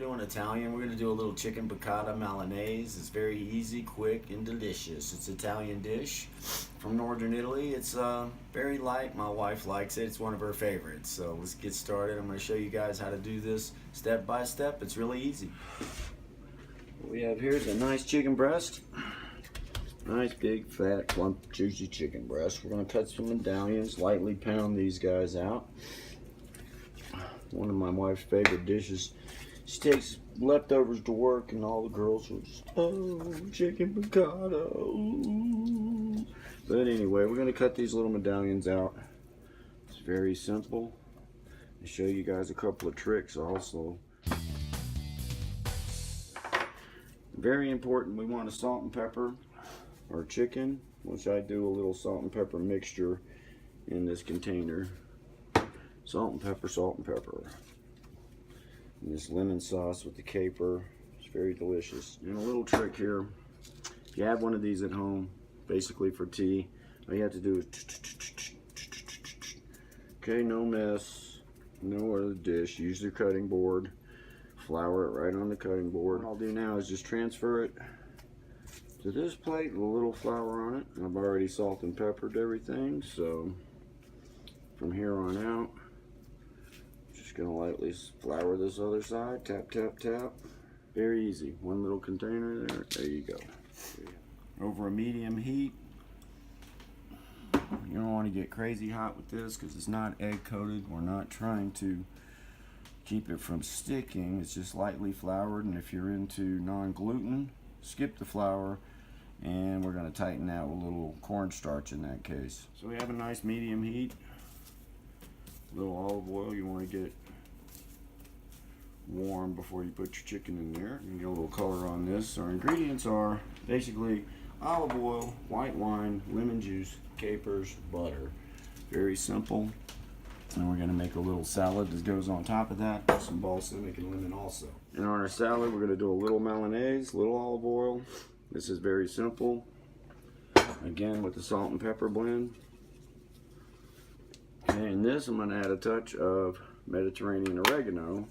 doing Italian. We're going to do a little chicken piccata Milanese. It's very easy, quick, and delicious. It's an Italian dish from northern Italy. It's very light. My wife likes it. It's one of her favorites. So let's get started. I'm going to show you guys how to do this step by step. It's really easy. What we have here is a nice chicken breast. Nice, big, fat, plump, juicy chicken breast. We're going to cut some medallions, lightly pound these guys out. One of my wife's favorite dishes. She takes leftovers to work and all the girls will just, oh, chicken piccata. Ooh. But anyway, we're going to cut these little medallions out. It's very simple. I'll show you guys a couple of tricks also. Very important, we want to salt and pepper our chicken, which I do a little salt and pepper mixture in this container. Salt and pepper, salt and pepper. And this lemon sauce with the caper, it's very delicious. And a little trick here, if you have one of these at home, basically for tea, all you have to do is, okay, no mess, no other dish, use your cutting board, flour it right on the cutting board. What I'll do now is just transfer it to this plate with a little flour on it. I've already salt and peppered everything, so from here on out, just gonna lightly flour this other side, tap, tap, tap. Very easy, one little container there, there you go. Over a medium heat. You don't want to get crazy hot with this because it's not egg coated. We're not trying to keep it from sticking. It's just lightly floured, and if you're into non-gluten, skip the flour, and we're going to tighten that with a little cornstarch in that case. So we have a nice medium heat. A little olive oil, you want to get warm before you put your chicken in there. You can get a little color on this. Our ingredients are basically olive oil, white wine, lemon juice, capers, butter. Very simple. And we're going to make a little salad that goes on top of that. Some balsamic and lemon also. And on our salad, we're going to do a little mayonnaise, little olive oil. This is very simple. Again, with the salt and pepper blend. Okay, in this, I'm going to add a touch of Mediterranean oregano.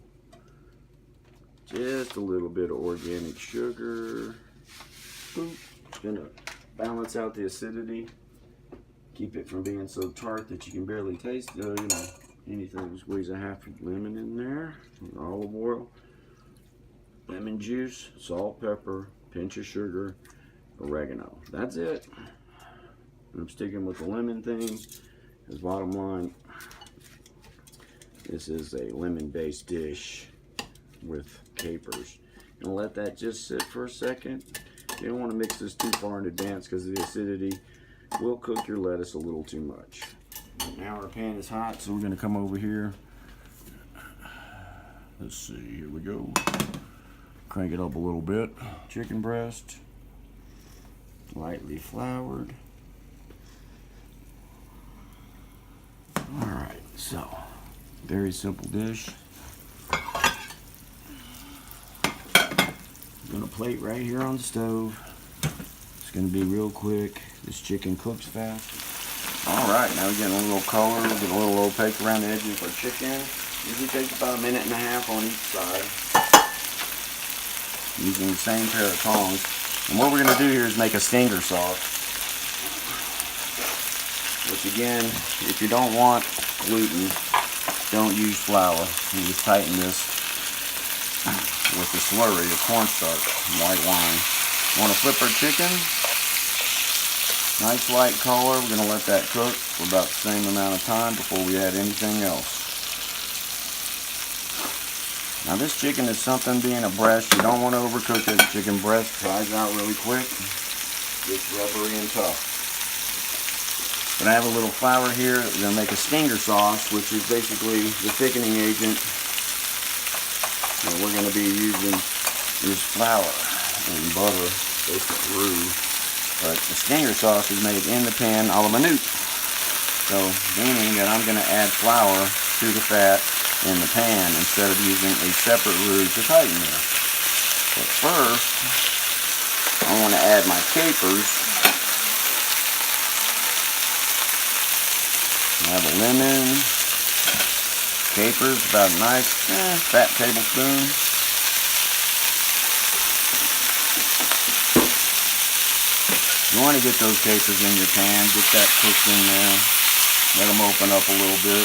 Just a little bit of organic sugar. Boop. It's going to balance out the acidity. Keep it from being so tart that you can barely taste it. You know, anything. Squeeze a half lemon in there. Olive oil. Lemon juice. Salt, pepper. Pinch of sugar. Oregano. That's it. I'm sticking with the lemon thing. Because bottom line, this is a lemon-based dish with capers. And let that just sit for a second. You don't want to mix this too far in advance because the acidity will cook your lettuce a little too much. Now our pan is hot, so we're going to come over here. Let's see, here we go. Crank it up a little bit. Chicken breast, lightly floured. Alright, so very simple dish. I'm going to plate right here on the stove. It's going to be real quick. This chicken cooks fast. Alright, now we're getting a little color. We're getting a little opaque around the edges of our chicken. Usually takes about a minute and a half on each side. Using the same pair of tongs. And what we're going to do here is make a stinger sauce. Which again, if you don't want gluten, don't use flour. You just tighten this with the slurry of cornstarch and white wine. Want to flip our chicken. Nice light color. We're going to let that cook for about the same amount of time before we add anything else. Now this chicken is something being a breast. You don't want to overcook it. Chicken breast dries out really quick. Gets rubbery and tough. But I have a little flour here. We're going to make a stinger sauce, which is basically the thickening agent. And we're going to be using is flour and butter, basic roux. But the stinger sauce is made in the pan a la minute. So, meaning that I'm going to add flour to the fat in the pan instead of using a separate roux to tighten this. But first, I want to add my capers. I have a lemon, capers, about a nice fat tablespoon. You want to get those capers in your pan, get that cooked in there, let them open up a little bit.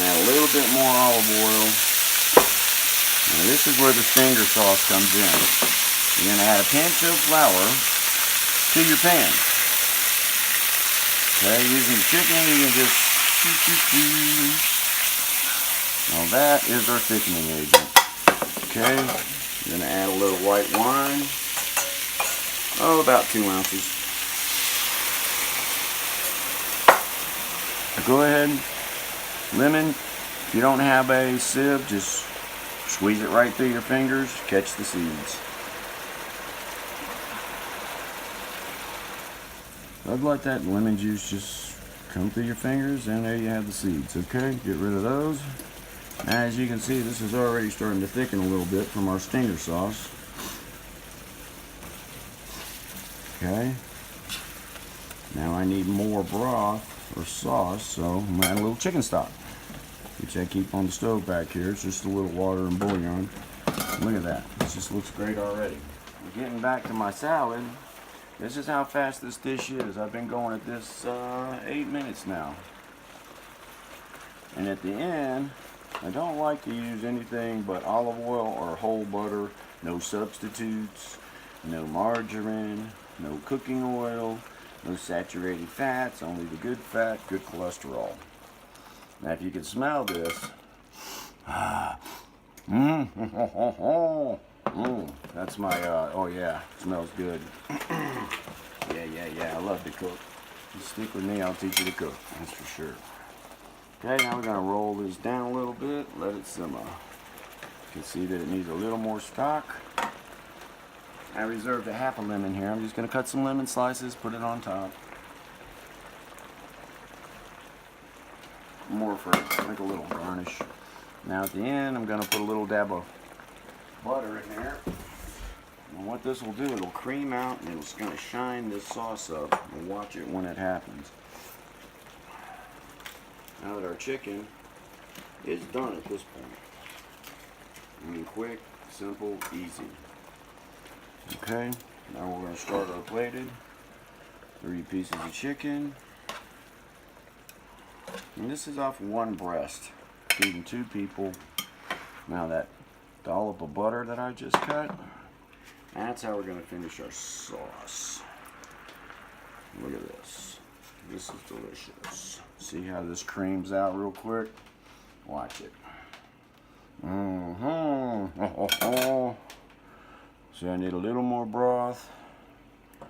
Add a little bit more olive oil. Now this is where the finger sauce comes in. You're going to add a pinch of flour to your pan. Okay, using the chicken, you can just now that is our thickening agent. Okay, you're going to add a little white wine. Oh, about 2 ounces. Go ahead. Lemon, if you don't have a sieve, just squeeze it right through your fingers, catch the seeds. I'd let that lemon juice just come through your fingers, and there you have the seeds. Okay, get rid of those. Now, as you can see, this is already starting to thicken a little bit from our stinger sauce. Okay, now I need more broth or sauce, so I'm going to add a little chicken stock, which I keep on the stove back here. It's just a little water and bouillon. Look at that, it just looks great already. Getting back to my salad, this is how fast this dish is. I've been going at this 8 minutes now. And at the end, I don't like to use anything but olive oil or whole butter, no substitutes, no margarine, no cooking oil, no saturated fats, only the good fat, good cholesterol. Now if you can smell this, that's my, oh yeah, it smells good. yeah, I love to cook. You stick with me, I'll teach you to cook, that's for sure. Okay, now we're going to roll this down a little bit, let it simmer. You can see that it needs a little more stock. I reserved a half a lemon here. I'm just going to cut some lemon slices, put it on top. More for like a little garnish. Now at the end, I'm going to put a little dab of butter in there. And what this will do, it'll cream out and it's going to shine this sauce up. And watch it when it happens. Now that our chicken is done at this point. I mean, quick, simple, easy. Okay, now we're going to start our plated. 3 pieces of chicken. And this is off one breast, feeding 2 people. Now that dollop of butter that I just cut, that's how we're going to finish our sauce. Look at this. This is delicious. See how this creams out real quick? Watch it. So I need a little more broth. I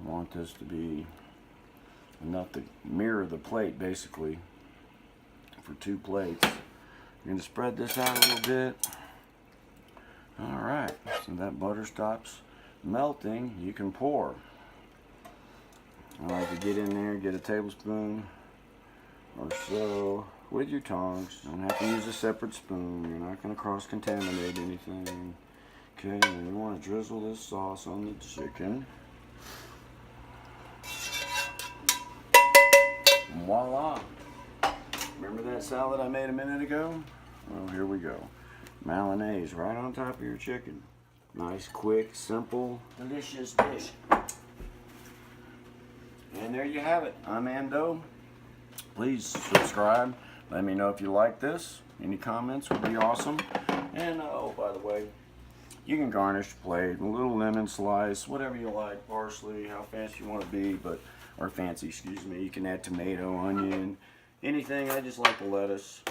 want this to be enough to mirror the plate basically for 2 plates. I'm going to spread this out a little bit. Alright, so that butter stops melting, you can pour. I like to get in there, get a tablespoon or so with your tongs. You don't have to use a separate spoon. You're not going to cross-contaminate anything. Okay, and you want to drizzle this sauce on the chicken. And voila! Remember that salad I made a minute ago? Well, here we go. Mayonnaise right on top of your chicken. Nice, quick, simple, delicious dish. And there you have it. I'm Ando. Please subscribe. Let me know if you like this. Any comments would be awesome. And oh, by the way, you can garnish the plate, a little lemon slice, whatever you like, parsley, how fancy you want to be, or fancy, excuse me. You can add tomato, onion, anything. I just like the lettuce.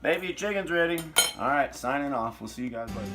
Baby, chicken's ready. All right, signing off. We'll see you guys later.